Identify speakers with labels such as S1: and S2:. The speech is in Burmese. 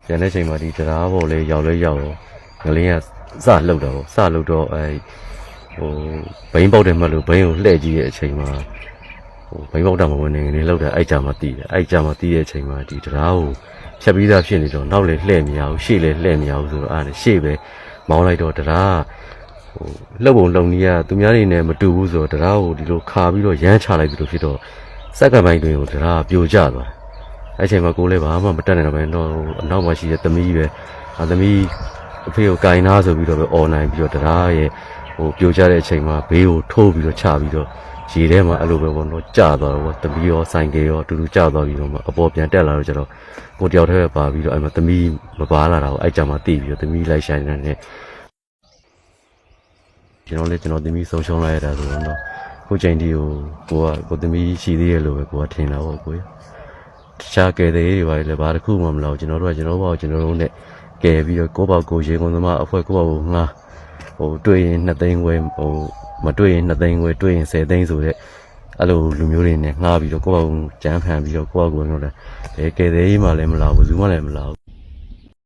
S1: ပြန်တဲ့ချိန်မှာဒီတရားပေါ်လေးရောက်လဲရောက်ရောငလင်းကစလှုပ်တာပေါ့စလှုပ်တော့ဘိန်းပေါက်တယ်မှလို့ဘိန်းကိုလှည့်ကြည့်ရဲ့အချိန်မှာဘိန်းပေါက်တာမဝင်နေငလင်းလှုပ်တာအဲ့ကြမှာတီးတယ်အဲ့ကြမှာတီးရဲ့အချိန်မှာဒီတရားကိုဖြတ်ပြီးသားဖြစ်နေတော့နောက်လေလှည့်မရဘူးရှေ့လေလှည့်မရဘူးဆိုတော့အဲ့ရှေ့ပဲမောင်းလိုက်တော့တရားလှုပ်ပုံလုံကြီးကသူများတွေနဲ့မတူဘူးဆိုတော့တရားကိုဒီလိုခါပြီးတော့ရမ်းချလိုက်ပြီးလို့ဖြစ်တော့စက်ကပိုင်းတွင်ကိုတရားပြိုကျသွားအဲ့ချိန်မှာကိုလည်းဘာမှမတက်နိုင်တော့ဘဲတော့အနောက်မှာရှိတဲ့သမီးပဲသမီးအဖေကိုကင်နာဆိုပြီးတော့ပဲအော်နိုင်ပြီးတော့တရားရဲ့ပြိုကျတဲ့အချိန်မှာဘေးကိုထိုးပြီးတော့ချပြီးတော့ရေထဲမှာအဲ့လိုပဲပေါ့နော်ကျသွားတော့သမီးရောဆိုင်ကယ်ရောအတူတူကျသွားပြီးတော့အပေါ်ပြန်တက်လာတော့ကျတော့ကိုတယောက်တည်းပဲပါပြီးတော့အဲ့မှာသမီးမပါလာတာကိုအဲ့ကြမှာတိပြီးတော့သမီးလိုက်ဆိုင်နေတဲ့ကျွန်တော်သမီးဆုံးရှုံးလိုက်ရတာဆိုတော့ခုချိန်ဒီကိုသမီးရှိသေးရဲ့လို့ပဲကိုကထင်တာပေါ့ကိုတခြားကယ်တဲ့တွေပါလေဘာတစ်ခုမှမလောက်ကျွန်တော်တို့နဲ့ကယ်ပြီးတော့ကိုပေါ့ကိုရေကုန်သမားအဖွဲ့ကိုပေါ့ကိုငါတွေ့ရင်2သိန်းဝယ်မတွေ့ရင်2သိန်းဝယ်တွေ့ရင်10သိန်းဆိုတဲ့အဲ့လိုလူမျိုးတွေနဲ့ငှားပြီးတော့ကိုပေါ့ကိုကြမ်းဖန်ပြီးတော့ကိုပေါ့ကိုတော့ကယ်တဲ့ကြီးမှလည်းမလောက်ဘူးဘူးမှလည်းမလောက်